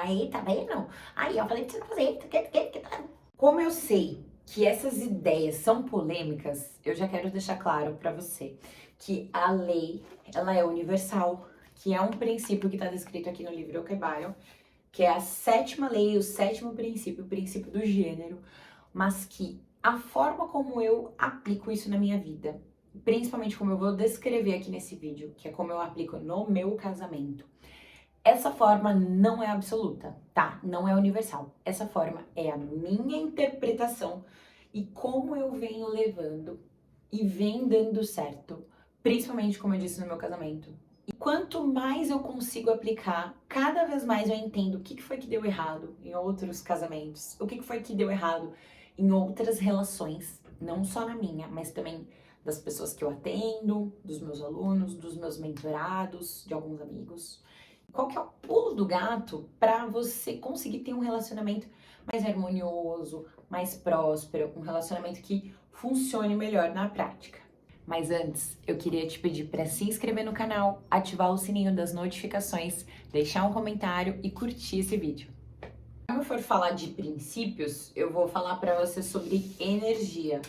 Aí, tá vendo? Aí, eu falei pra você não fazer. Como eu sei que essas ideias são polêmicas, eu já quero deixar claro pra você que a lei, ela é universal, que é um princípio que tá descrito aqui no livro Okebayo, que é a sétima lei, o sétimo princípio, o princípio do gênero, mas que a forma como eu aplico isso na minha vida, principalmente como eu vou descrever aqui nesse vídeo, que é como eu aplico no meu casamento, essa forma não é absoluta, tá? Não é universal. Essa forma é a minha interpretação e como eu venho levando e vem dando certo, principalmente como eu disse no meu casamento. E quanto mais eu consigo aplicar, cada vez mais eu entendo o que foi que deu errado em outros casamentos, o que foi que deu errado em outras relações, não só na minha, mas também das pessoas que eu atendo, dos meus alunos, dos meus mentorados, de alguns amigos. Qual que é o pulo do gato para você conseguir ter um relacionamento mais harmonioso, mais próspero, um relacionamento que funcione melhor na prática? Mas antes, eu queria te pedir para se inscrever no canal, ativar o sininho das notificações, deixar um comentário e curtir esse vídeo. Quando eu for falar de princípios, eu vou falar para você sobre energia.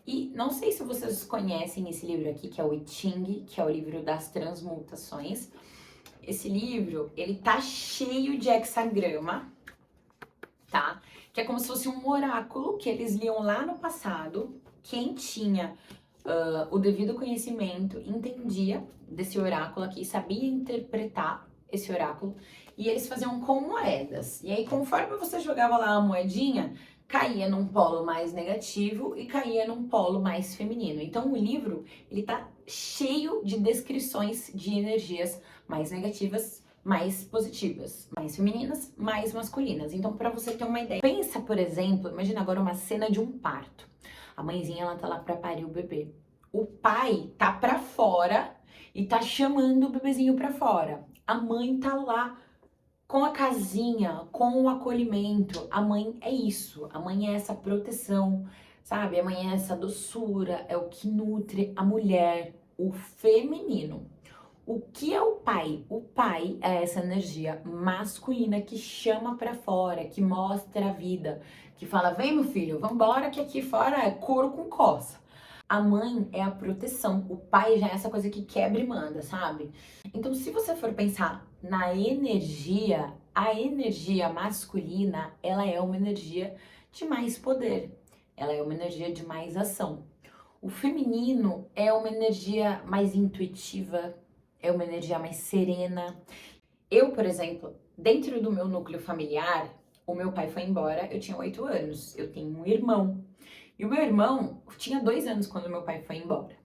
E não sei se vocês conhecem esse livro aqui, que é o I Ching, que é o livro das transmutações. Esse livro, ele tá cheio de hexagrama, tá? Que é como se fosse um oráculo que eles liam lá no passado. Quem tinha o devido conhecimento entendia desse oráculo aqui, sabia interpretar esse oráculo, e eles faziam com moedas. E aí, conforme você jogava lá a moedinha, caía num polo mais negativo e caía num polo mais feminino. Então, o livro, ele tá cheio de descrições de energias mais negativas, mais positivas, mais femininas, mais masculinas. Então, para você ter uma ideia, pensa, por exemplo, imagina agora uma cena de um parto. A mãezinha, ela tá lá pra parir o bebê. O pai tá pra fora e tá chamando o bebezinho pra fora. A mãe tá lá com a casinha, com o acolhimento. A mãe é isso. A mãe é essa proteção, sabe? A mãe é essa doçura, é o que nutre a mulher, o feminino. O que é o pai? O pai é essa energia masculina que chama pra fora, que mostra a vida, que fala: vem meu filho, vambora que aqui fora é couro com coça. A mãe é a proteção, o pai já é essa coisa que quebra e manda, sabe? Então, se você for pensar na energia, a energia masculina, ela é uma energia de mais poder, ela é uma energia de mais ação. O feminino é uma energia mais intuitiva, é uma energia mais serena. Eu, por exemplo, dentro do meu núcleo familiar, o meu pai foi embora, eu tinha 8 anos. Eu tenho um irmão. E o meu irmão tinha 2 anos quando o meu pai foi embora.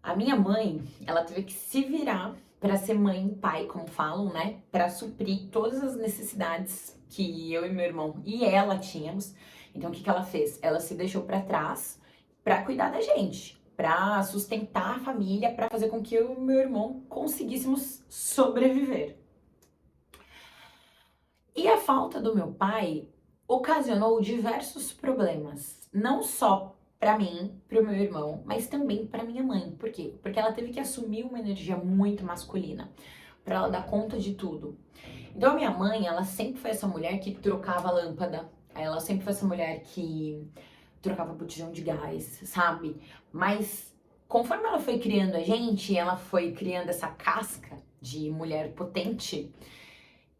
A minha mãe, ela teve que se virar para ser mãe e pai, como falam, né? Para suprir todas as necessidades que eu e meu irmão e ela tínhamos. Então, o que ela fez? Ela se deixou para trás para cuidar da gente, para sustentar a família, para fazer com que eu e meu irmão conseguíssemos sobreviver. E a falta do meu pai ocasionou diversos problemas, não só para mim, para o meu irmão, mas também para minha mãe. Por quê? Porque ela teve que assumir uma energia muito masculina para ela dar conta de tudo. Então a minha mãe, ela sempre foi essa mulher que trocava a lâmpada, ela sempre foi essa mulher que trocava botijão de gás, sabe? Mas conforme ela foi criando a gente, ela foi criando essa casca de mulher potente,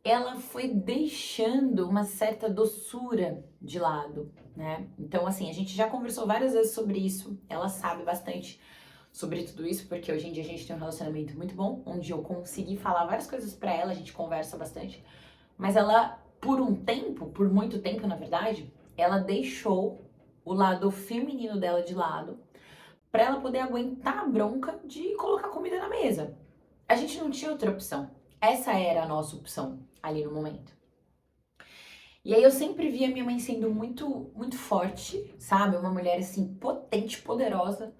ela foi deixando uma certa doçura de lado, né? Então, assim, a gente já conversou várias vezes sobre isso, ela sabe bastante sobre tudo isso, porque hoje em dia a gente tem um relacionamento muito bom, onde eu consegui falar várias coisas pra ela, a gente conversa bastante, mas ela, por um tempo, por muito tempo, na verdade, ela deixou o lado feminino dela de lado pra ela poder aguentar a bronca de colocar comida na mesa. A gente não tinha outra opção. Essa era a nossa opção ali no momento. E aí eu sempre via minha mãe sendo muito forte, sabe? Uma mulher assim potente, poderosa,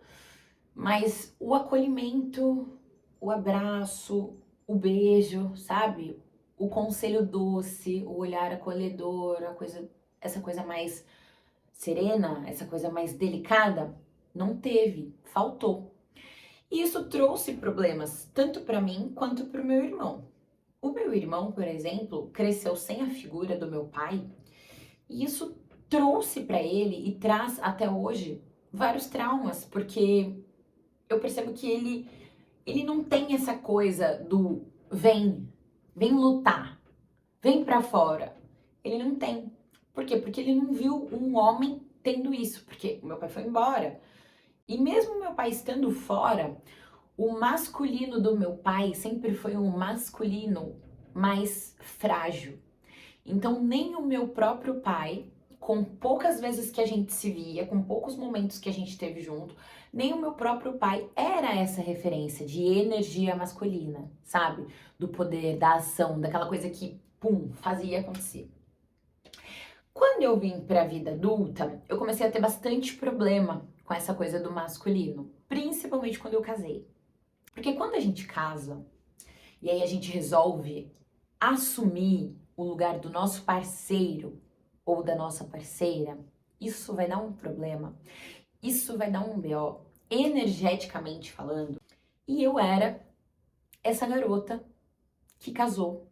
mas o acolhimento, o abraço, o beijo, sabe? O conselho doce, o olhar acolhedor, essa coisa mais serena, essa coisa mais delicada, não teve, faltou. E isso trouxe problemas tanto para mim quanto para o meu irmão. O meu irmão, por exemplo, cresceu sem a figura do meu pai e isso trouxe para ele e traz até hoje vários traumas, porque eu percebo que ele não tem essa coisa do vem lutar, vem pra fora. Ele não tem. Por quê? Porque ele não viu um homem tendo isso, porque o meu pai foi embora. E mesmo meu pai estando fora, o masculino do meu pai sempre foi um masculino mais frágil. Então, nem o meu próprio pai, com poucas vezes que a gente se via, com poucos momentos que a gente teve junto, nem o meu próprio pai era essa referência de energia masculina, sabe? Do poder, da ação, daquela coisa que, pum, fazia acontecer. Quando eu vim para a vida adulta, eu comecei a ter bastante problema com essa coisa do masculino, principalmente quando eu casei. Porque quando a gente casa e aí a gente resolve assumir o lugar do nosso parceiro ou da nossa parceira, isso vai dar um problema, isso vai dar um BO, energeticamente falando. E eu era essa garota que casou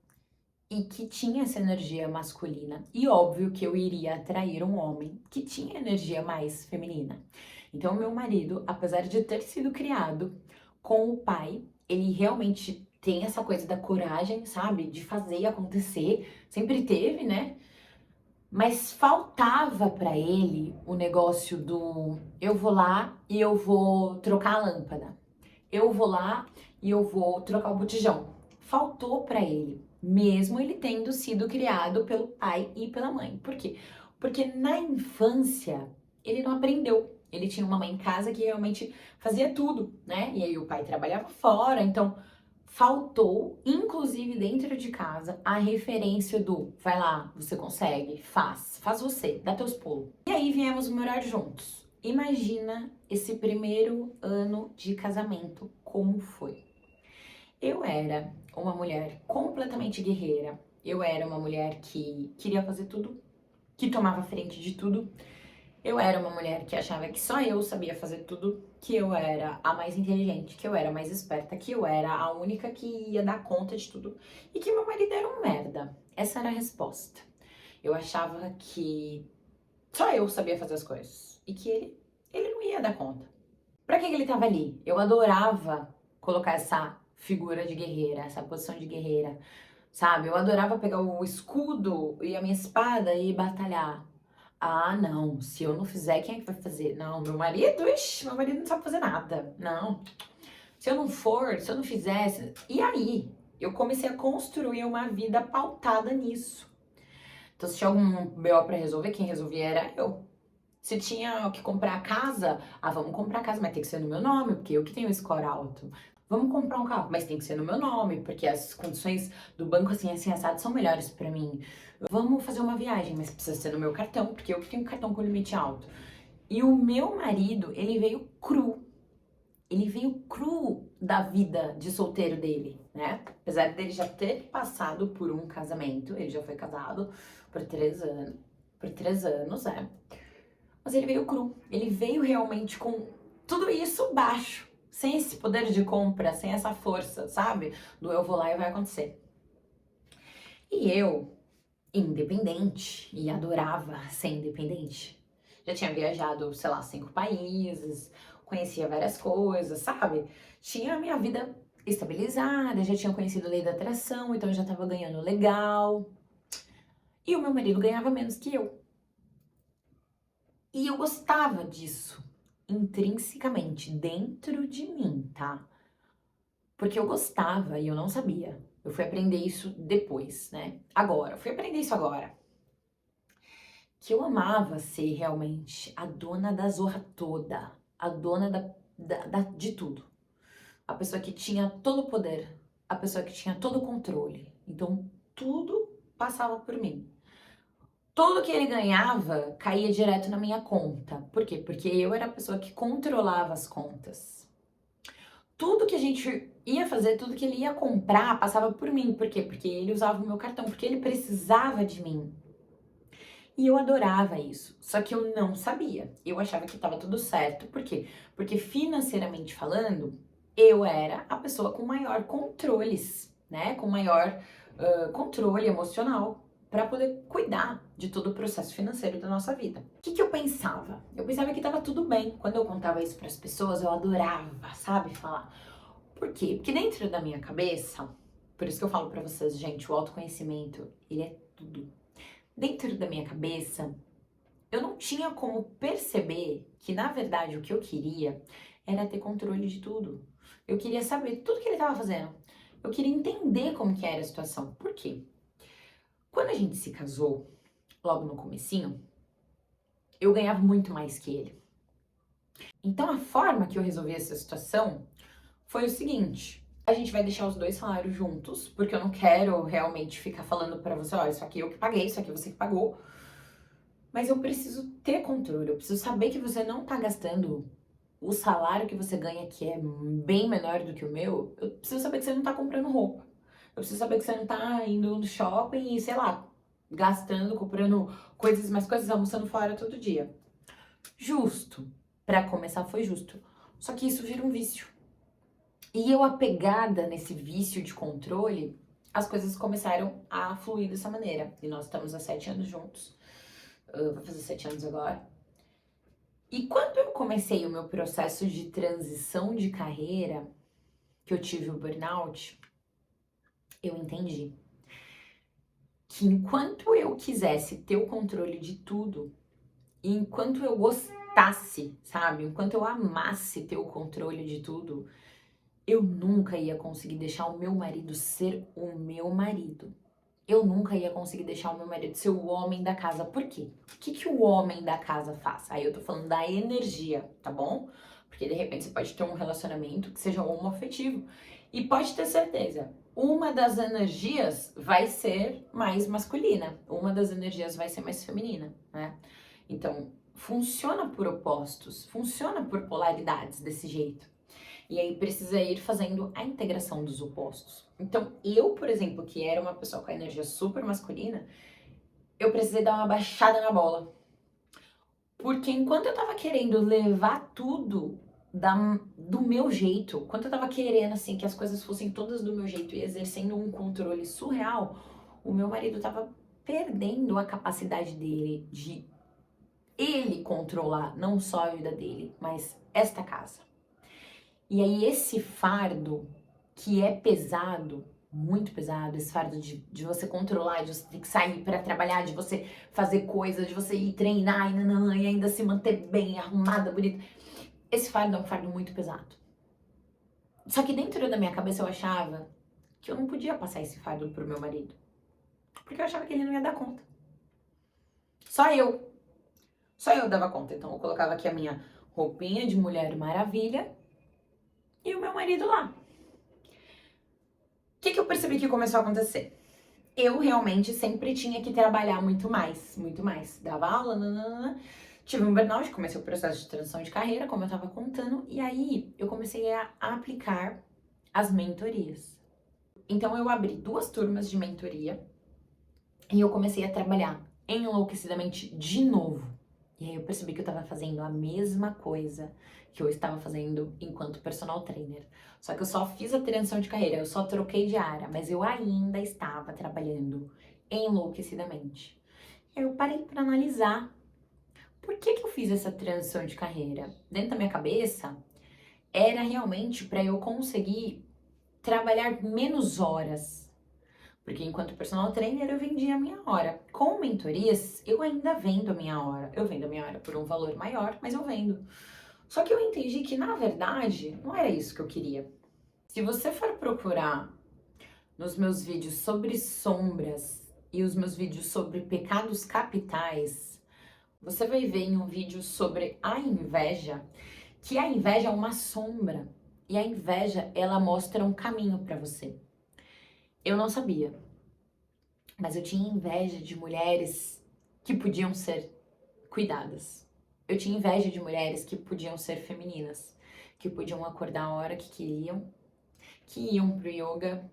e que tinha essa energia masculina. E óbvio que eu iria atrair um homem que tinha energia mais feminina. Então, meu marido, apesar de ter sido criado com o pai, ele realmente tem essa coisa da coragem, sabe? De fazer acontecer. Sempre teve, né? Mas faltava pra ele o negócio do eu vou lá e eu vou trocar a lâmpada. Eu vou lá e eu vou trocar o botijão. Faltou pra ele, mesmo ele tendo sido criado pelo pai e pela mãe. Por quê? Porque na infância ele não aprendeu. Ele tinha uma mãe em casa que realmente fazia tudo, né? E aí o pai trabalhava fora, então faltou, inclusive dentro de casa, a referência do vai lá, você consegue, faz você, dá teus pulos. E aí viemos morar juntos. Imagina esse primeiro ano de casamento, como foi? Eu era uma mulher completamente guerreira, eu era uma mulher que queria fazer tudo, que tomava frente de tudo. Eu era uma mulher que achava que só eu sabia fazer tudo, que eu era a mais inteligente, que eu era a mais esperta, que eu era a única que ia dar conta de tudo e que meu marido era um merda. Essa era a resposta. Eu achava que só eu sabia fazer as coisas e que ele não ia dar conta. Pra que ele tava ali? Eu adorava colocar essa figura de guerreira, essa posição de guerreira, sabe? Eu adorava pegar o escudo e a minha espada e batalhar. Ah, não, se eu não fizer, quem é que vai fazer? Não, meu marido, ixi, meu marido não sabe fazer nada. Não. Se eu não for, se eu não fizesse. E aí? Eu comecei a construir uma vida pautada nisso. Então, se tinha algum BO pra resolver, quem resolvia era eu. Se tinha que comprar casa, vamos comprar casa, mas tem que ser no meu nome, porque eu que tenho score alto. Vamos comprar um carro, mas tem que ser no meu nome, porque as condições do banco assim assado são melhores pra mim. Vamos fazer uma viagem, mas precisa ser no meu cartão, porque eu que tenho cartão com limite alto. E o meu marido, ele veio cru. Ele veio cru da vida de solteiro dele, né? Apesar dele já ter passado por um casamento, ele já foi casado por 3 anos. Por 3 anos, é. Mas ele veio cru. Ele veio realmente com tudo isso baixo. Sem esse poder de compra, sem essa força, sabe? Do eu vou lá e vai acontecer. E eu, independente, e adorava ser independente. Já tinha viajado, sei lá, 5 países, conhecia várias coisas, sabe? Tinha a minha vida estabilizada, já tinha conhecido a lei da atração, então eu já tava ganhando legal. E o meu marido ganhava menos que eu. E eu gostava disso, intrinsecamente, dentro de mim, tá? Porque eu gostava e eu não sabia. Eu fui aprender isso depois, né? Agora, eu fui aprender isso agora. Que eu amava ser realmente a dona da zorra toda, a dona de tudo. A pessoa que tinha todo o poder, a pessoa que tinha todo o controle. Então, tudo passava por mim. Tudo que ele ganhava caía direto na minha conta. Por quê? Porque eu era a pessoa que controlava as contas. Tudo que a gente ia fazer, tudo que ele ia comprar, passava por mim. Por quê? Porque ele usava o meu cartão, porque ele precisava de mim. E eu adorava isso. Só que eu não sabia. Eu achava que estava tudo certo. Por quê? Porque financeiramente falando, eu era a pessoa com maior controles, né? Com maior controle emocional para poder cuidar de todo o processo financeiro da nossa vida. O que eu pensava? Eu pensava que estava tudo bem. Quando eu contava isso para as pessoas, eu adorava, sabe, falar. Por quê? Porque dentro da minha cabeça, por isso que eu falo para vocês, gente, o autoconhecimento, ele é tudo. Dentro da minha cabeça, eu não tinha como perceber que, na verdade, o que eu queria era ter controle de tudo. Eu queria saber tudo que ele estava fazendo. Eu queria entender como que era a situação. Por quê? Quando a gente se casou, logo no comecinho, eu ganhava muito mais que ele. Então a forma que eu resolvi essa situação foi o seguinte: a gente vai deixar os dois salários juntos, porque eu não quero realmente ficar falando pra você, olha, isso aqui eu que paguei, isso aqui você que pagou. Mas eu preciso ter controle, eu preciso saber que você não tá gastando o salário que você ganha, que é bem menor do que o meu. Eu preciso saber que você não tá comprando roupa. Eu preciso saber que você não tá indo no shopping e, sei lá, gastando, comprando coisas, mais coisas, almoçando fora todo dia. Justo. Pra começar foi justo. Só que isso vira um vício. E eu apegada nesse vício de controle, as coisas começaram a fluir dessa maneira. E nós estamos há 7 anos juntos. Vai fazer 7 anos agora. E quando eu comecei o meu processo de transição de carreira, que eu tive o burnout, eu entendi que enquanto eu quisesse ter o controle de tudo, e enquanto eu gostasse, sabe? Enquanto eu amasse ter o controle de tudo, eu nunca ia conseguir deixar o meu marido ser o meu marido. Eu nunca ia conseguir deixar o meu marido ser o homem da casa. Por quê? O que o homem da casa faz? Aí eu tô falando da energia, tá bom? Porque de repente você pode ter um relacionamento que seja homoafetivo. E pode ter certeza, uma das energias vai ser mais masculina, uma das energias vai ser mais feminina, né? Então, funciona por opostos, funciona por polaridades desse jeito. E aí precisa ir fazendo a integração dos opostos. Então, eu, por exemplo, que era uma pessoa com a energia super masculina, eu precisei dar uma baixada na bola. Porque enquanto eu tava querendo levar tudo do meu jeito, enquanto eu tava querendo, assim, que as coisas fossem todas do meu jeito e exercendo um controle surreal, o meu marido tava perdendo a capacidade dele de ele controlar não só a vida dele, mas esta casa. E aí esse fardo que é pesado, muito pesado, esse fardo de você controlar, de você ter que sair para trabalhar, de você fazer coisa, de você ir treinar e, nananã, e ainda se manter bem, arrumada, bonita. Esse fardo é um fardo muito pesado. Só que dentro da minha cabeça eu achava que eu não podia passar esse fardo pro meu marido. Porque eu achava que ele não ia dar conta. Só eu. Só eu dava conta. Então eu colocava aqui a minha roupinha de Mulher Maravilha e o meu marido lá. O que eu percebi que começou a acontecer? Eu realmente sempre tinha que trabalhar muito mais, muito mais. Dava aula, nanana. Tive um burnout, comecei o processo de transição de carreira, como eu tava contando, e aí eu comecei a aplicar as mentorias. Então eu abri 2 turmas de mentoria e eu comecei a trabalhar enlouquecidamente de novo. E aí eu percebi que eu tava fazendo a mesma coisa que eu estava fazendo enquanto personal trainer. Só que eu só fiz a transição de carreira, eu só troquei de área, mas eu ainda estava trabalhando enlouquecidamente. Eu parei para analisar por que eu fiz essa transição de carreira. Dentro da minha cabeça, era realmente para eu conseguir trabalhar menos horas. Porque enquanto personal trainer eu vendia a minha hora. Com mentorias, eu ainda vendo a minha hora. Eu vendo a minha hora por um valor maior, mas eu vendo. Só que eu entendi que, na verdade, não era isso que eu queria. Se você for procurar nos meus vídeos sobre sombras e os meus vídeos sobre pecados capitais, você vai ver em um vídeo sobre a inveja, que a inveja é uma sombra. E a inveja, ela mostra um caminho para você. Eu não sabia, mas eu tinha inveja de mulheres que podiam ser cuidadas. Eu tinha inveja de mulheres que podiam ser femininas, que podiam acordar a hora que queriam, que iam pro yoga,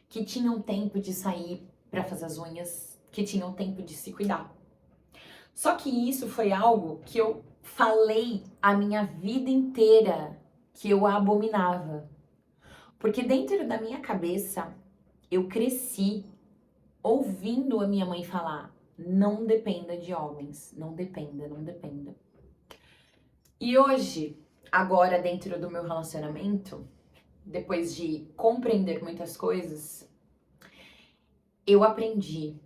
que tinham tempo de sair para fazer as unhas, que tinham tempo de se cuidar. Só que isso foi algo que eu falei a minha vida inteira que eu abominava. Porque dentro da minha cabeça, eu cresci ouvindo a minha mãe falar, não dependa de homens, não dependa, não dependa. E hoje, agora dentro do meu relacionamento, depois de compreender muitas coisas, eu aprendi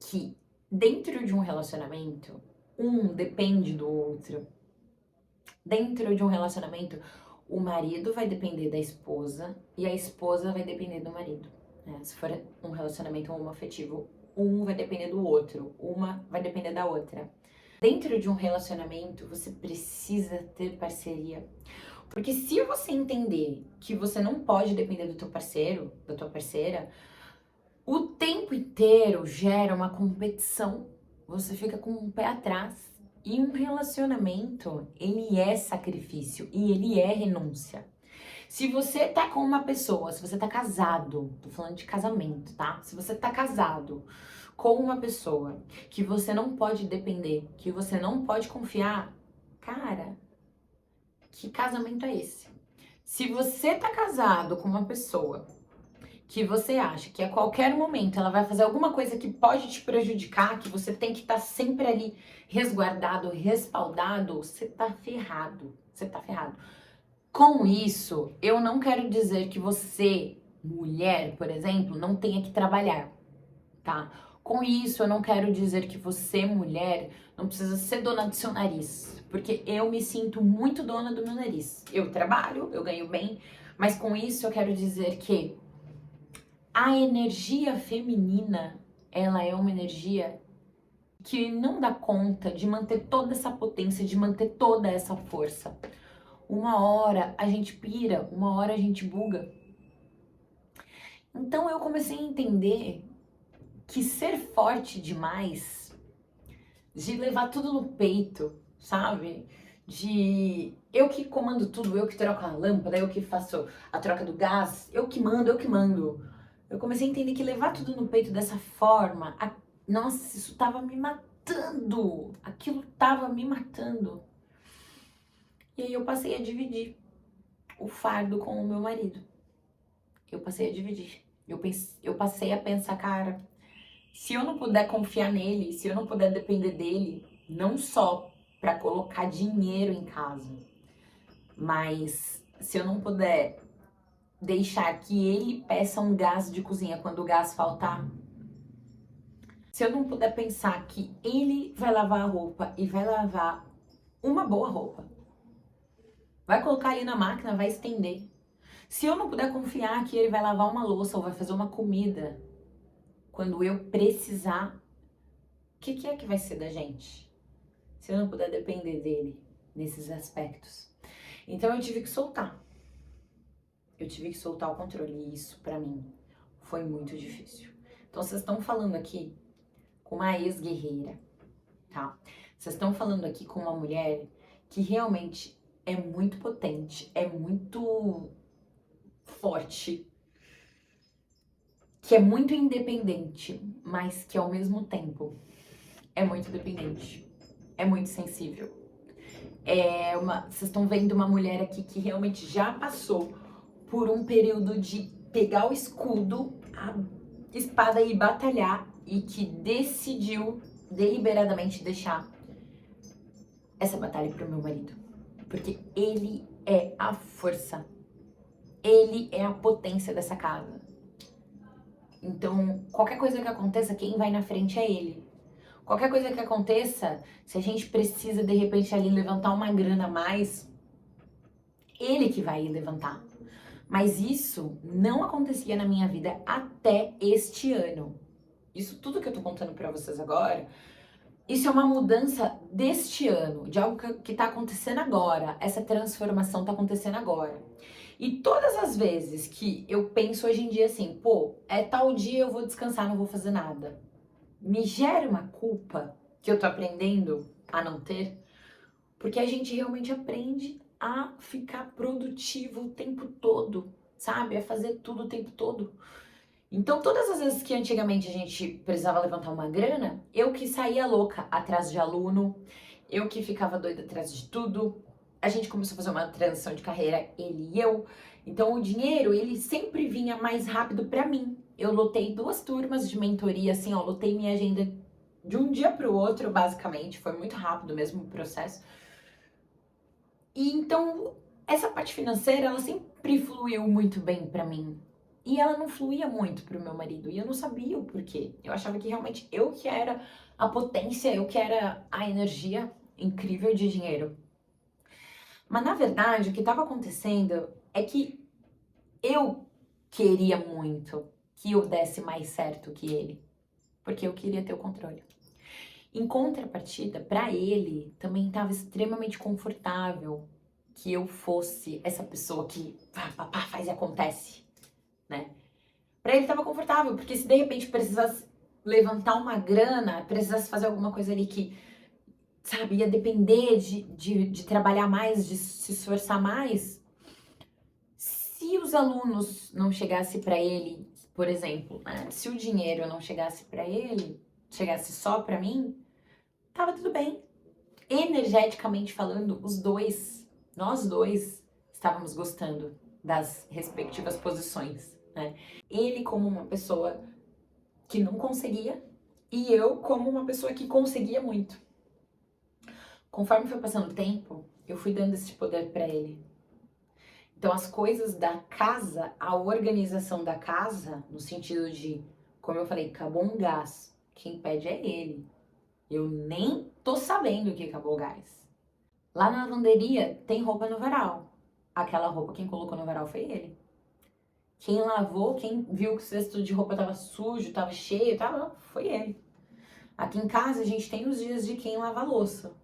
que dentro de um relacionamento, um depende do outro. Dentro de um relacionamento, o marido vai depender da esposa e a esposa vai depender do marido, né? Se for um relacionamento homoafetivo, um vai depender do outro, uma vai depender da outra. Dentro de um relacionamento, você precisa ter parceria. Porque se você entender que você não pode depender do teu parceiro, da tua parceira, o tempo inteiro gera uma competição. Você fica com um pé atrás. E um relacionamento, ele é sacrifício e ele é renúncia. Se você tá com uma pessoa, se você tá casado, tô falando de casamento, tá? Se você tá casado com uma pessoa que você não pode depender, que você não pode confiar, cara, que casamento é esse? Se você tá casado com uma pessoa que você acha que a qualquer momento ela vai fazer alguma coisa que pode te prejudicar, que você tem que estar sempre ali resguardado, respaldado, você tá ferrado. Você tá ferrado. Com isso, eu não quero dizer que você, mulher, por exemplo, não tenha que trabalhar, tá? Com isso, eu não quero dizer que você, mulher, não precisa ser dona do seu nariz, porque eu me sinto muito dona do meu nariz. Eu trabalho, eu ganho bem, mas com isso eu quero dizer que a energia feminina, ela é uma energia que não dá conta de manter toda essa potência, de manter toda essa força. Uma hora a gente pira, uma hora a gente buga. Então eu comecei a entender que ser forte demais, de levar tudo no peito, sabe? De eu que comando tudo, eu que troco a lâmpada, eu que faço a troca do gás, eu que mando, eu que mando. Eu comecei a entender que levar tudo no peito dessa forma, nossa, isso tava me matando. Aquilo tava me matando. E aí eu passei a dividir o fardo com o meu marido. Eu passei a dividir. Eu passei a pensar, cara, se eu não puder confiar nele, se eu não puder depender dele, não só para colocar dinheiro em casa, mas se eu não puder deixar que ele peça um gás de cozinha quando o gás faltar, se eu não puder pensar que ele vai lavar a roupa e vai lavar uma boa roupa, vai colocar ali na máquina, vai estender. Se eu não puder confiar que ele vai lavar uma louça ou vai fazer uma comida quando eu precisar, o que é que vai ser da gente? Se eu não puder depender dele nesses aspectos. Então eu tive que soltar. Eu tive que soltar o controle e isso pra mim foi muito difícil. Então vocês estão falando aqui com uma ex-guerreira, tá? Vocês estão falando aqui com uma mulher que realmente é muito potente, é muito forte, que é muito independente, mas que ao mesmo tempo é muito dependente, é muito sensível. Vocês estão vendo uma mulher aqui que realmente já passou por um período de pegar o escudo, a espada e batalhar, e que decidiu deliberadamente deixar essa batalha pro meu marido. Porque ele é a força, ele é a potência dessa casa. Então, qualquer coisa que aconteça, quem vai na frente é ele. Qualquer coisa que aconteça, se a gente precisa de repente ali levantar uma grana a mais, ele que vai levantar. Mas isso não acontecia na minha vida até este ano. Isso tudo que eu tô contando pra vocês agora, isso é uma mudança deste ano, de algo que tá acontecendo agora. Essa transformação tá acontecendo agora. E todas as vezes que eu penso hoje em dia assim, pô, é tal dia eu vou descansar, não vou fazer nada, me gera uma culpa que eu tô aprendendo a não ter, porque a gente realmente aprende a ficar produtivo o tempo todo, sabe? A fazer tudo o tempo todo. Então, todas as vezes que antigamente a gente precisava levantar uma grana, eu que saía louca atrás de aluno, eu que ficava doida atrás de tudo. A gente começou a fazer uma transição de carreira, ele e eu. Então, o dinheiro, ele sempre vinha mais rápido pra mim. eu lotei 2 turmas de mentoria, assim, ó, lotei minha agenda de um dia para o outro, basicamente. Foi muito rápido mesmo o processo. E então, essa parte financeira, ela sempre fluiu muito bem pra mim. E ela não fluía muito pro meu marido. E eu não sabia o porquê. Eu achava que realmente eu que era a potência, eu que era a energia incrível de dinheiro. Mas na verdade, o que estava acontecendo é que eu queria muito que eu desse mais certo que ele. Porque eu queria ter o controle. Em contrapartida, pra ele, também estava extremamente confortável que eu fosse essa pessoa que faz e acontece, né? Pra ele tava confortável, porque se de repente precisasse levantar uma grana, precisasse fazer alguma coisa ali que, sabe, ia depender de trabalhar mais, de se esforçar mais, se os alunos não chegassem pra ele, por exemplo, né? Se o dinheiro não chegasse pra ele, chegasse só pra mim, tava tudo bem. Energeticamente falando, nós dois, estávamos gostando das respectivas posições, né? Ele como uma pessoa que não conseguia e eu como uma pessoa que conseguia muito. Conforme foi passando o tempo, eu fui dando esse poder para ele. Então as coisas da casa, a organização da casa, no sentido de, como eu falei, acabou um gás, quem pede é ele. Eu nem tô sabendo que acabou o gás. Lá na lavanderia tem roupa no varal. Aquela roupa quem colocou no varal foi ele. Quem lavou, quem viu que o cesto de roupa tava sujo, tava cheio, foi ele. Aqui em casa a gente tem os dias de quem lava a louça.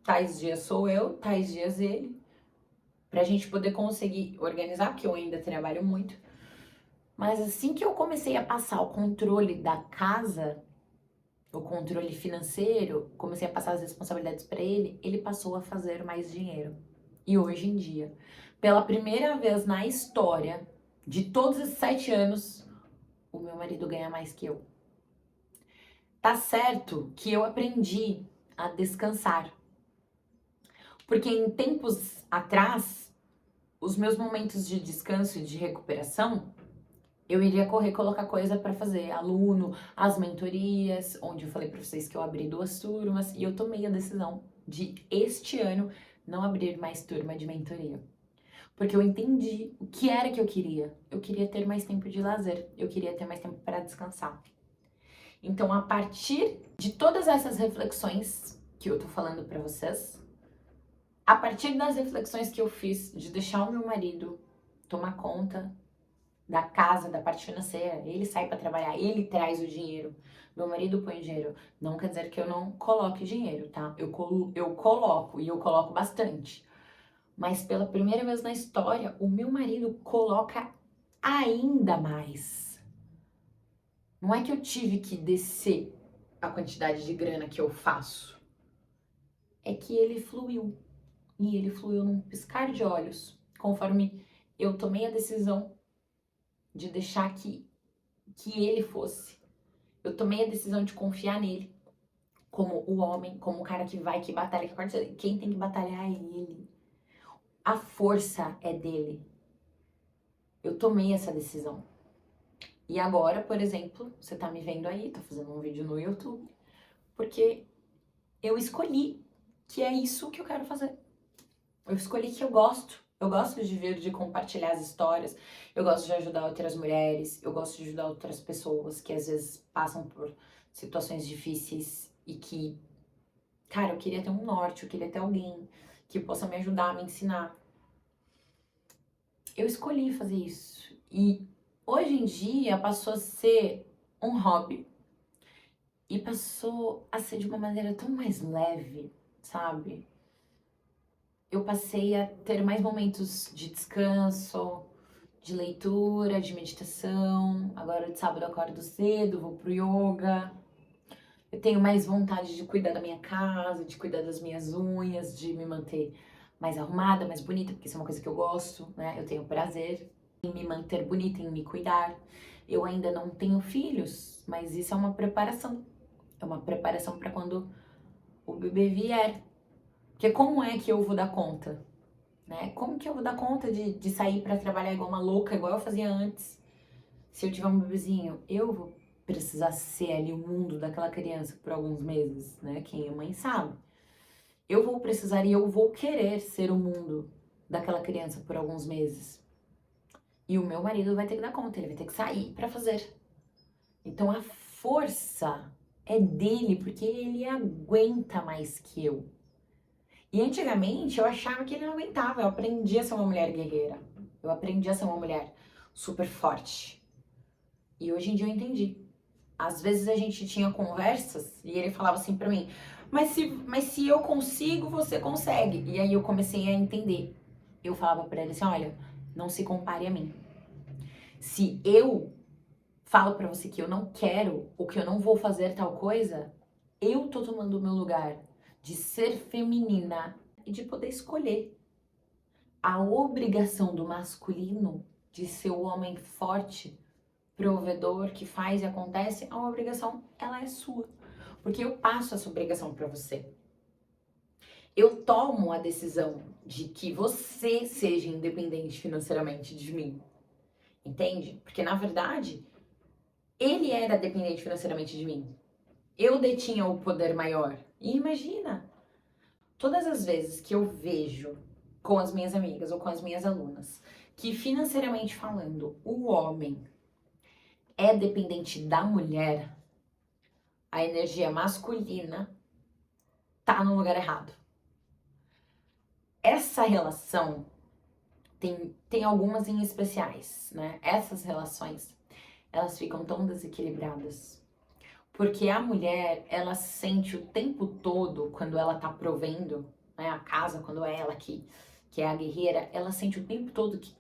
Tais dias sou eu, tais dias ele. Pra gente poder conseguir organizar, porque eu ainda trabalho muito. Mas assim que eu comecei a passar o controle da casa, o controle financeiro, comecei a passar as responsabilidades para ele, ele passou a fazer mais dinheiro. E hoje em dia, pela primeira vez na história de todos esses 7 anos, o meu marido ganha mais que eu. Tá certo que eu aprendi a descansar. Porque em tempos atrás, os meus momentos de descanso e de recuperação, eu iria correr colocar coisa para fazer, aluno, as mentorias, onde eu falei para vocês que eu abri 2 turmas e eu tomei a decisão de este ano não abrir mais turma de mentoria. Porque eu entendi o que era que eu queria. Eu queria ter mais tempo de lazer, eu queria ter mais tempo para descansar. Então, a partir de todas essas reflexões que eu tô falando para vocês, a partir das reflexões que eu fiz de deixar o meu marido tomar conta da casa, da parte financeira, ele sai para trabalhar, ele traz o dinheiro, meu marido põe dinheiro, não quer dizer que eu não coloque dinheiro, tá? Eu coloco e eu coloco bastante. Mas pela primeira vez na história, o meu marido coloca ainda mais. Não é que eu tive que descer a quantidade de grana que eu faço. É que ele fluiu. E ele fluiu num piscar de olhos, conforme eu tomei a decisão de deixar que ele fosse. Eu tomei a decisão de confiar nele, como o homem, como o cara que vai, que batalha, que acorda. Quem tem que batalhar é ele. A força é dele. Eu tomei essa decisão. E agora, por exemplo, você tá me vendo aí, tô fazendo um vídeo no YouTube, porque eu escolhi que é isso que eu quero fazer. Eu escolhi que eu gosto. Eu gosto de vir, de compartilhar as histórias, eu gosto de ajudar outras mulheres, eu gosto de ajudar outras pessoas que às vezes passam por situações difíceis e que, cara, eu queria ter um norte, eu queria ter alguém que possa me ajudar, me ensinar. Eu escolhi fazer isso. E hoje em dia passou a ser um hobby e passou a ser de uma maneira tão mais leve, sabe? Eu passei a ter mais momentos de descanso, de leitura, de meditação. Agora de sábado eu acordo cedo, vou pro yoga. Eu tenho mais vontade de cuidar da minha casa, de cuidar das minhas unhas, de me manter mais arrumada, mais bonita, porque isso é uma coisa que eu gosto, né? Eu tenho prazer em me manter bonita, em me cuidar. Eu ainda não tenho filhos, mas isso é uma preparação. É uma preparação para quando o bebê vier. Porque como é que eu vou dar conta? Né? Como que eu vou dar conta de sair para trabalhar igual uma louca, igual eu fazia antes? Se eu tiver um bebezinho, eu vou precisar ser ali o mundo daquela criança por alguns meses, né? Quem é mãe sabe. Eu vou precisar e eu vou querer ser o mundo daquela criança por alguns meses. E o meu marido vai ter que dar conta, ele vai ter que sair para fazer. Então a força é dele, porque ele aguenta mais que eu. E antigamente eu achava que ele não aguentava, eu aprendi a ser uma mulher guerreira. Eu aprendi a ser uma mulher super forte. E hoje em dia eu entendi. Às vezes a gente tinha conversas e ele falava assim pra mim, mas se eu consigo, você consegue. E aí eu comecei a entender. Eu falava pra ele assim, olha, não se compare a mim. Se eu falo pra você que eu não quero ou que eu não vou fazer tal coisa, eu tô tomando o meu lugar de ser feminina e de poder escolher. A obrigação do masculino de ser o homem forte, provedor, que faz e acontece, a obrigação, ela é sua. Porque eu passo essa obrigação para você. Eu tomo a decisão de que você seja independente financeiramente de mim. Entende? Porque, na verdade, ele era dependente financeiramente de mim. Eu detinha o poder maior. E imagina, todas as vezes que eu vejo com as minhas amigas ou com as minhas alunas que, financeiramente falando, o homem é dependente da mulher, a energia masculina tá no lugar errado. Essa relação tem algumas em especiais, né? Essas relações, elas ficam tão desequilibradas. Porque a mulher, ela sente o tempo todo, quando ela tá provendo, né, a casa, quando é ela que é a guerreira, ela sente o tempo todo que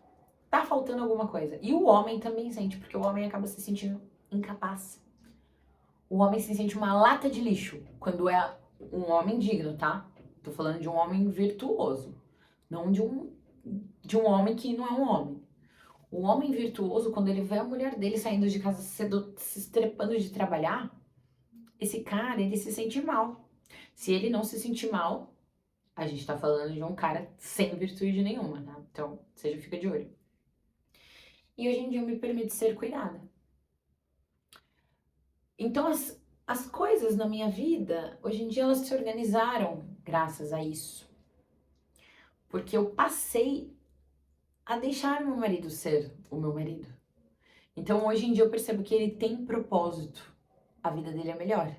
tá faltando alguma coisa. E o homem também sente, porque o homem acaba se sentindo incapaz. O homem se sente uma lata de lixo quando é um homem digno, tá? Tô falando de um homem virtuoso, não de um homem que não é um homem. O homem virtuoso, quando ele vê a mulher dele saindo de casa cedo, se estrepando de trabalhar, esse cara, ele se sente mal. Se ele não se sentir mal, a gente tá falando de um cara sem virtude nenhuma, né? Então, você já fica de olho. E hoje em dia eu me permito ser cuidada. Então, as coisas na minha vida, hoje em dia, elas se organizaram graças a isso. Porque eu passei a deixar meu marido ser o meu marido. Então, hoje em dia, eu percebo que ele tem propósito. A vida dele é melhor.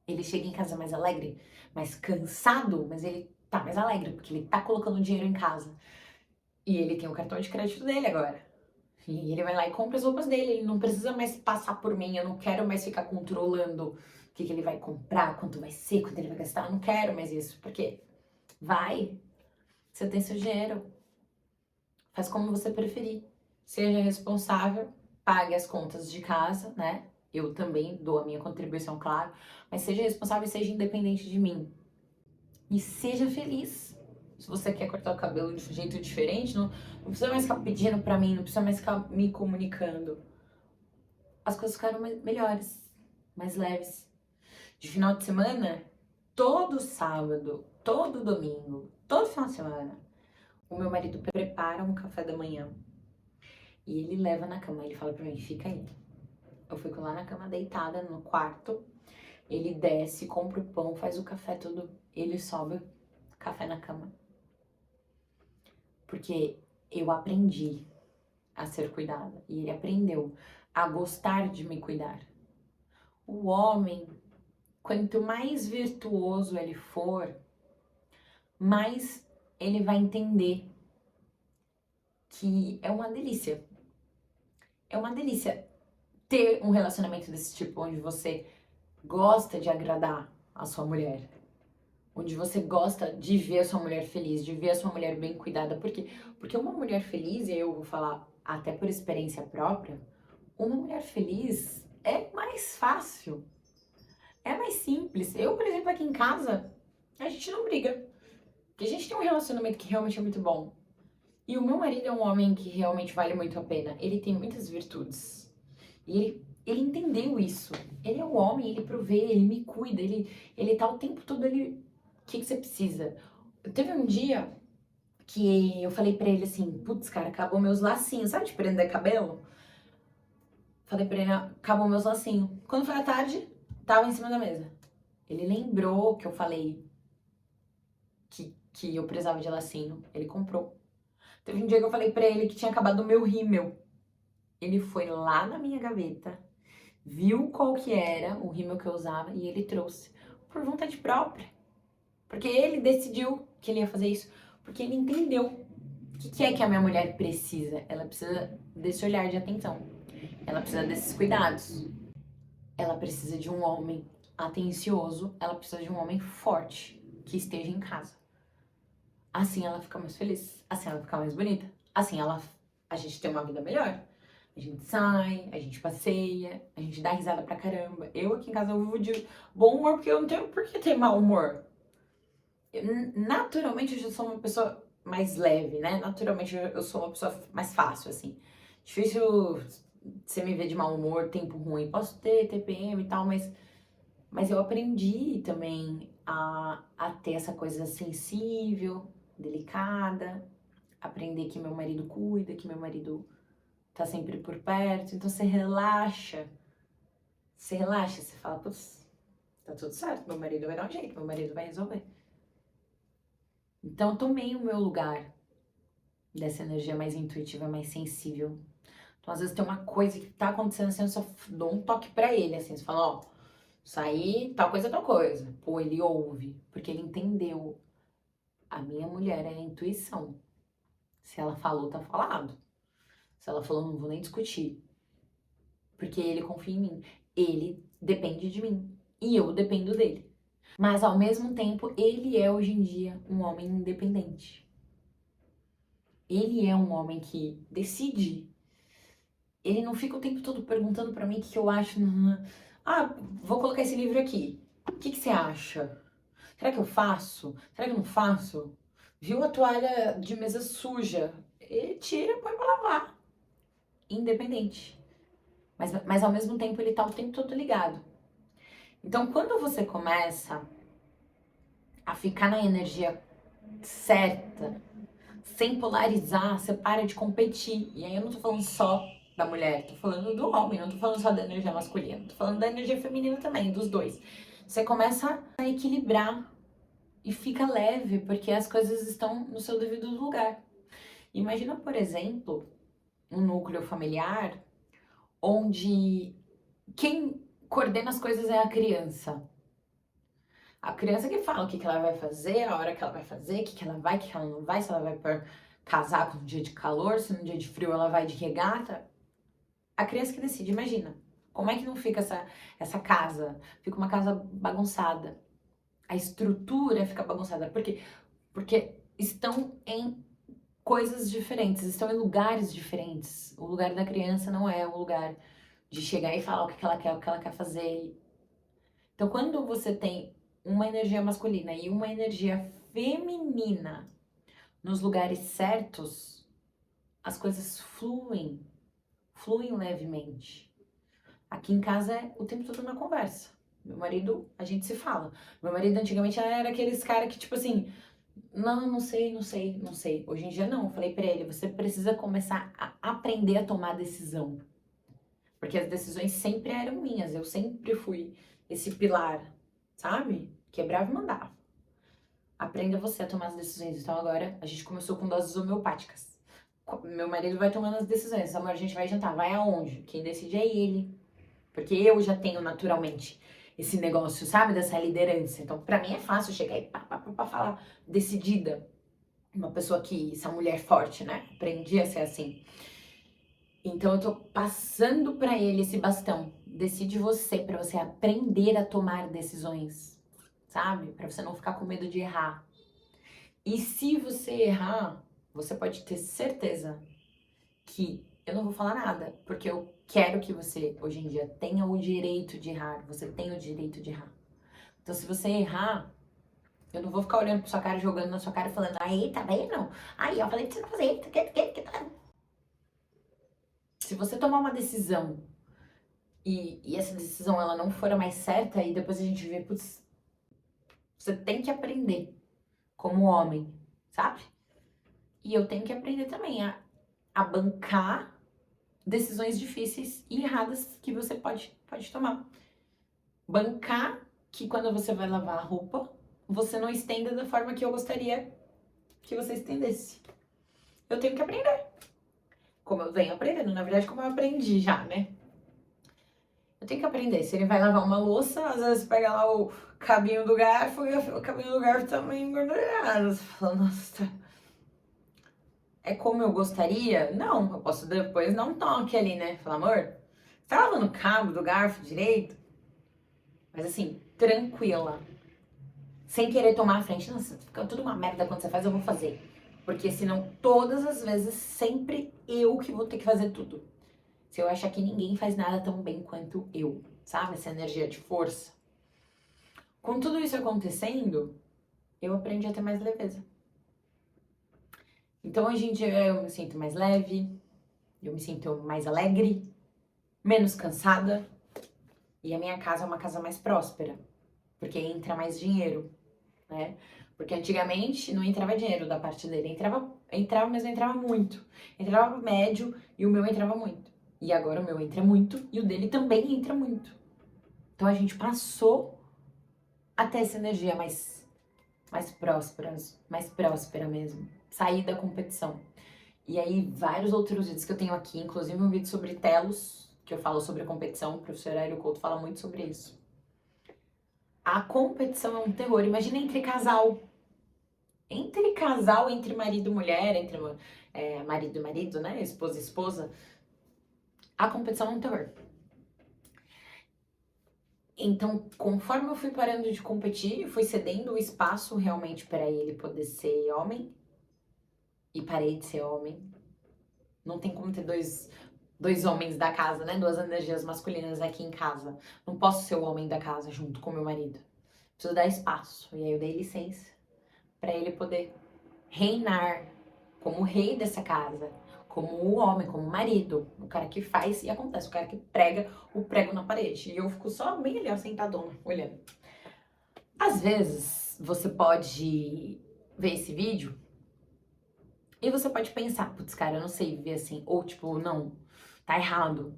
Ele chega em casa mais alegre, mais cansado, mas ele tá mais alegre, porque ele tá colocando dinheiro em casa. E ele tem o cartão de crédito dele agora. E ele vai lá e compra as roupas dele, ele não precisa mais passar por mim, eu não quero mais ficar controlando o que ele vai comprar, quanto vai ser, quanto ele vai gastar, eu não quero mais isso, porque vai, você tem seu dinheiro, faz como você preferir, seja responsável, pague as contas de casa, né? Eu também dou a minha contribuição, claro, mas seja responsável e seja independente de mim. E seja feliz. Se você quer cortar o cabelo de um jeito diferente, não precisa mais ficar pedindo pra mim, não precisa mais ficar me comunicando. As coisas ficaram melhores, mais leves. De final de semana, todo sábado, todo domingo, todo final de semana, o meu marido prepara um café da manhã e ele leva na cama. Ele fala pra mim, fica aí. Eu fico lá na cama deitada no quarto, ele desce, compra o pão, faz o café todo, ele sobe café na cama. Porque eu aprendi a ser cuidada e ele aprendeu a gostar de me cuidar. O homem, quanto mais virtuoso ele for, mais ele vai entender que é uma delícia. É uma delícia ter um relacionamento desse tipo, onde você gosta de agradar a sua mulher. Onde você gosta de ver a sua mulher feliz, de ver a sua mulher bem cuidada. Por quê? Porque uma mulher feliz, e eu vou falar até por experiência própria, uma mulher feliz é mais fácil. É mais simples. Eu, por exemplo, aqui em casa, a gente não briga. Porque a gente tem um relacionamento que realmente é muito bom. E o meu marido é um homem que realmente vale muito a pena. Ele tem muitas virtudes. E ele entendeu isso. Ele é um homem, ele provê, ele me cuida, ele tá o tempo todo ali. O que você precisa? Teve um dia que eu falei pra ele assim, putz, cara, acabou meus lacinhos, sabe de prender cabelo? Falei pra ele, acabou meus lacinhos. Quando foi à tarde, tava em cima da mesa. Ele lembrou que eu falei que eu precisava de lacinho. Ele comprou. Teve um dia que eu falei pra ele que tinha acabado o meu rímel. Ele foi lá na minha gaveta, viu qual que era o rímel que eu usava e ele trouxe. Por vontade própria. Porque ele decidiu que ele ia fazer isso. Porque ele entendeu o que é que a minha mulher precisa. Ela precisa desse olhar de atenção. Ela precisa desses cuidados. Ela precisa de um homem atencioso. Ela precisa de um homem forte que esteja em casa. Assim ela fica mais feliz. Assim ela fica mais bonita. Assim a gente tem uma vida melhor. A gente sai, a gente passeia, a gente dá risada pra caramba. Eu aqui em casa eu vivo de bom humor porque eu não tenho por que ter mau humor. Naturalmente eu já sou uma pessoa mais leve, né? Naturalmente eu sou uma pessoa mais fácil, assim. Difícil você me ver de mau humor, tempo ruim. Posso ter TPM e tal, mas eu aprendi também a ter essa coisa sensível, delicada. Aprender que meu marido cuida, que meu marido tá sempre por perto. Então você relaxa. Você relaxa, você fala, putz, tá tudo certo, meu marido vai dar um jeito, meu marido vai resolver. Então eu tomei o meu lugar dessa energia mais intuitiva, mais sensível. Então às vezes tem uma coisa que tá acontecendo assim, eu só dou um toque pra ele, assim, você fala, ó, isso aí, tal coisa é tal coisa. Pô, ele ouve, porque ele entendeu. A minha mulher é a intuição. Se ela falou, tá falado. Se ela falou, não vou nem discutir. Porque ele confia em mim. Ele depende de mim. E eu dependo dele. Mas ao mesmo tempo, ele é hoje em dia um homem independente. Ele é um homem que decide. Ele não fica o tempo todo perguntando pra mim o que eu acho. Ah, vou colocar esse livro aqui. O que você acha? Será que eu faço? Será que eu não faço? Viu a toalha de mesa suja? Ele tira e põe pra lavar. Independente. Mas ao mesmo tempo ele tá o tempo todo ligado. Então quando você começa a ficar na energia certa, sem polarizar, você para de competir. E aí eu não tô falando só da mulher, tô falando do homem, não tô falando só da energia masculina, tô falando da energia feminina também, dos dois. Você começa a equilibrar e fica leve, porque as coisas estão no seu devido lugar. Imagina, por exemplo, um núcleo familiar onde quem coordena as coisas é a criança. A criança que fala o que ela vai fazer, a hora que ela vai fazer, o que ela vai, o que ela não vai, se ela vai pôr casaco no dia de calor, se no dia de frio ela vai de regata. A criança que decide, imagina. Como é que não fica essa casa? Fica uma casa bagunçada. A estrutura fica bagunçada. Por quê? Porque estão em coisas diferentes, estão em lugares diferentes. O lugar da criança não é o lugar de chegar e falar o que ela quer, o que ela quer fazer. Então, quando você tem uma energia masculina e uma energia feminina nos lugares certos, as coisas fluem levemente. Aqui em casa é o tempo todo na conversa. Meu marido, a gente se fala. Meu marido antigamente era aqueles cara que tipo assim, não sei, não sei, não sei. Hoje em dia não, eu falei pra ele, você precisa começar a aprender a tomar decisão. Porque as decisões sempre eram minhas, eu sempre fui esse pilar, sabe? Quebrava e mandava. Aprenda você a tomar as decisões. Então agora a gente começou com doses homeopáticas. Meu marido vai tomando as decisões. Amor, a gente vai jantar. Vai aonde? Quem decide é ele. Porque eu já tenho naturalmente esse negócio, sabe? Dessa liderança. Então pra mim é fácil chegar e pá, falar decidida. Uma pessoa que, essa mulher forte, né? Aprendi a ser assim. Então eu tô passando pra ele esse bastão. Decide você, pra você aprender a tomar decisões, sabe? Pra você não ficar com medo de errar. E se você errar, você pode ter certeza que eu não vou falar nada, porque eu quero que você, hoje em dia, tenha o direito de errar. Você tem o direito de errar. Então, se você errar, eu não vou ficar olhando pra sua cara, jogando na sua cara, falando, aí, tá bem, não. Aí, eu falei pra você não fazer, tá. Se você tomar uma decisão e essa decisão ela não for a mais certa, e depois a gente vê, putz, você tem que aprender como homem, sabe? E eu tenho que aprender também a bancar decisões difíceis e erradas que você pode tomar. Bancar que quando você vai lavar a roupa, você não estenda da forma que eu gostaria que você estendesse. Eu tenho que aprender. Como eu venho aprendendo, na verdade, como eu aprendi já, né? Eu tenho que aprender. Se ele vai lavar uma louça, às vezes pega lá o cabinho do garfo e o cabinho do garfo tá meio engordurado. Você fala, nossa, é como eu gostaria? Não, eu posso depois dar um toque ali, né? Falar, amor, você tá lavando o cabo do garfo direito? Mas assim, tranquila. Sem querer tomar a frente. Nossa, fica tudo uma merda quando você faz, eu vou fazer. Porque senão, todas as vezes, sempre eu que vou ter que fazer tudo. Se eu achar que ninguém faz nada tão bem quanto eu, sabe? Essa energia de força. Com tudo isso acontecendo, eu aprendi a ter mais leveza. Então, hoje em dia, eu me sinto mais leve, eu me sinto mais alegre, menos cansada. E a minha casa é uma casa mais próspera, porque entra mais dinheiro, né? Porque antigamente não entrava dinheiro da parte dele, entrava, mas não entrava muito. Entrava médio e o meu entrava muito. E agora o meu entra muito e o dele também entra muito. Então a gente passou a ter essa energia mais próspera mesmo. Sair da competição. E aí, vários outros vídeos que eu tenho aqui, inclusive um vídeo sobre telos, que eu falo sobre a competição, o professor Hélio Couto fala muito sobre isso. A competição é um terror. Imagina entre casal. Entre marido e mulher, entre marido e marido, né? Esposa e esposa. A competição é um terror. Então, conforme eu fui parando de competir, fui cedendo o espaço realmente para ele poder ser homem. E parei de ser homem. Não tem como ter dois homens da casa, né? Duas energias masculinas aqui em casa. Não posso ser o homem da casa junto com meu marido. Preciso dar espaço. E aí eu dei licença para ele poder reinar como o rei dessa casa, como o homem, como o marido, o cara que faz e acontece, o cara que prega o prego na parede. E eu fico só bem ali, ó, sentadona, olhando. Às vezes, você pode ver esse vídeo e você pode pensar, putz, cara, eu não sei viver assim. Ou tipo, não, tá errado.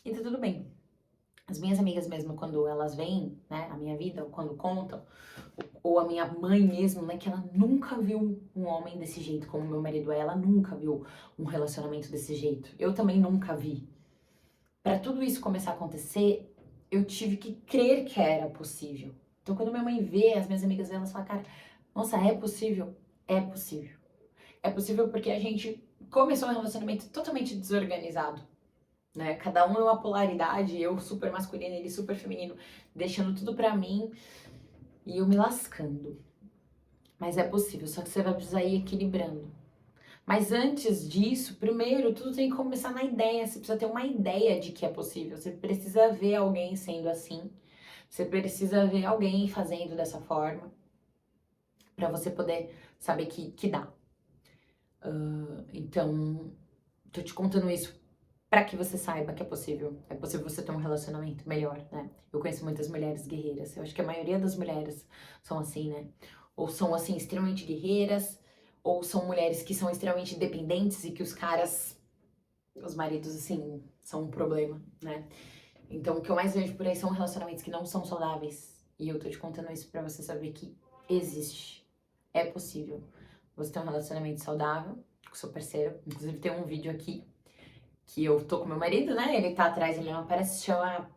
E tá tudo bem. As minhas amigas mesmo, quando elas veem, né, a minha vida, ou quando contam, ou a minha mãe mesmo, né, que ela nunca viu um homem desse jeito como meu marido é, ela nunca viu um relacionamento desse jeito. Eu também nunca vi. Pra tudo isso começar a acontecer, eu tive que crer que era possível. Então, quando minha mãe vê, as minhas amigas elas falam, cara, nossa, é possível? É possível. É possível porque a gente começou um relacionamento totalmente desorganizado, né? Cada um numa polaridade, eu super masculino, ele super feminino, deixando tudo pra mim e eu me lascando. Mas é possível, só que você vai precisar ir equilibrando. Mas antes disso, primeiro, tudo tem que começar na ideia. Você precisa ter uma ideia de que é possível. Você precisa ver alguém sendo assim. Você precisa ver alguém fazendo dessa forma. Pra você poder saber que dá. Então, tô te contando isso pra que você saiba que é possível. É possível você ter um relacionamento melhor, né? Eu conheço muitas mulheres guerreiras. Eu acho que a maioria das mulheres são assim, né? Ou são, assim, extremamente guerreiras, ou são mulheres que são extremamente dependentes e que os caras, os maridos, assim, são um problema, né? Então, o que eu mais vejo por aí são relacionamentos que não são saudáveis. E eu tô te contando isso pra você saber que existe. É possível você ter um relacionamento saudável com seu parceiro. Inclusive, tem um vídeo aqui que eu tô com meu marido, né? Ele tá atrás, ele não aparece, se chama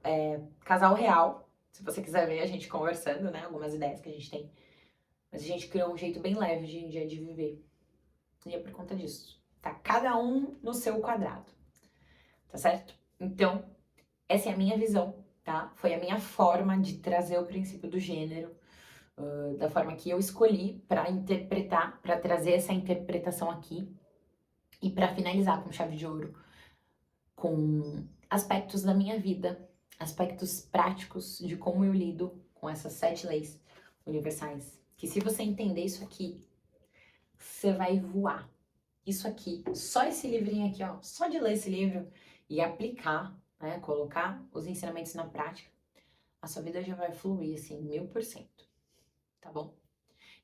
Casal Real. Se você quiser ver a gente conversando, né? Algumas ideias que a gente tem. Mas a gente criou um jeito bem leve hoje em dia de viver. E é por conta disso. Tá cada um no seu quadrado. Tá certo? Então, essa é a minha visão, tá? Foi a minha forma de trazer o princípio do gênero, da forma que eu escolhi pra interpretar, pra trazer essa interpretação aqui. E pra finalizar com chave de ouro, com aspectos da minha vida, aspectos práticos de como eu lido com essas 7 leis universais. Que se você entender isso aqui, você vai voar. Isso aqui, só esse livrinho aqui, ó, só de ler esse livro e aplicar, né, colocar os ensinamentos na prática, a sua vida já vai fluir, assim, 1000%, tá bom?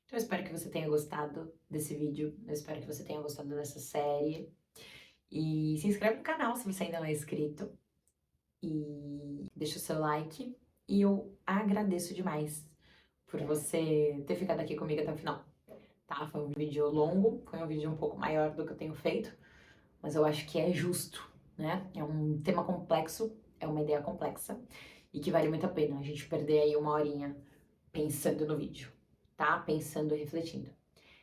Então eu espero que você tenha gostado desse vídeo, eu espero que você tenha gostado dessa série. E se inscreve no canal se você ainda não é inscrito. E deixa o seu like. E eu agradeço demais por você ter ficado aqui comigo até o final. Tá? Foi um vídeo longo, foi um vídeo um pouco maior do que eu tenho feito, mas eu acho que é justo, né? É um tema complexo, é uma ideia complexa e que vale muito a pena a gente perder aí uma horinha pensando no vídeo, tá? Pensando e refletindo.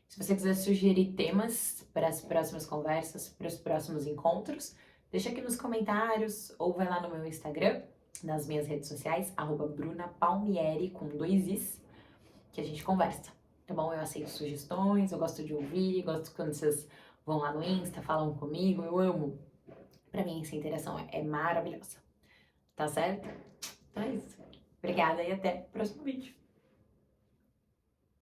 Se você quiser sugerir temas para as próximas conversas, para os próximos encontros, deixa aqui nos comentários ou vai lá no meu Instagram, nas minhas redes sociais, @brunapalmieri com 2 Is, que a gente conversa, tá bom? Eu aceito sugestões, eu gosto de ouvir, gosto quando vocês vão lá no Insta, falam comigo, eu amo. Pra mim, essa interação é maravilhosa, tá certo? Então é isso. Obrigada e até o próximo vídeo.